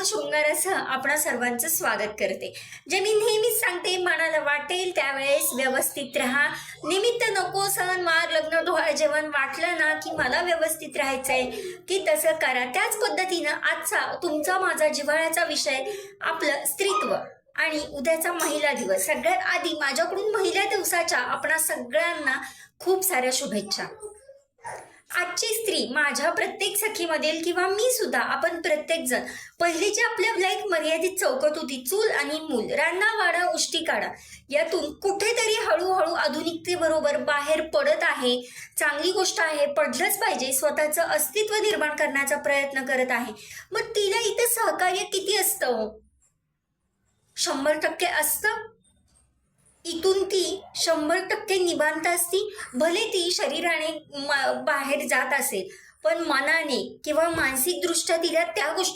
शृंगारासह आपणा सर्वांचं स्वागत करते. जे मी नेहमीच सांगते, मनाला वाटेल त्यावेळेस व्यवस्थित राहा. निमित्त नको, सण वार लग्न डोहाळे जेवण वाटलं ना की मला व्यवस्थित राहायचंय की तसं करा. त्याच पद्धतीनं आजचा तुमचा माझा जिव्हाळ्याचा विषय आपलं स्त्रीत्व आणि उद्याचा महिला दिवस. सगळ्यात आधी माझ्याकडून महिला दिवसाच्या आपणा सगळ्यांना खूप साऱ्या शुभेच्छा. आजची स्त्री माझ्या प्रत्येक सखीमधील किंवा मी सुद्धा, आपण प्रत्येक जण पहिलीची आपल्या लाईफ मर्यादित चौकट होती, चूल आणि मूल, रान्ना वाडा उष्टी काढा, यातून कुठेतरी हळूहळू आधुनिकतेबरोबर बाहेर पडत आहे. चांगली गोष्ट आहे, पडलंच पाहिजे. स्वतःचं अस्तित्व निर्माण करण्याचा प्रयत्न करत आहे. मग तिला इथं सहकार्य किती असतं? 100% असतं. इथून ती 100% निवांत असती. भले ती शरीराने बाहेर जात असेल, पण मनाने किंवा मानसिक दृष्ट्या तिला त्या गोष्टी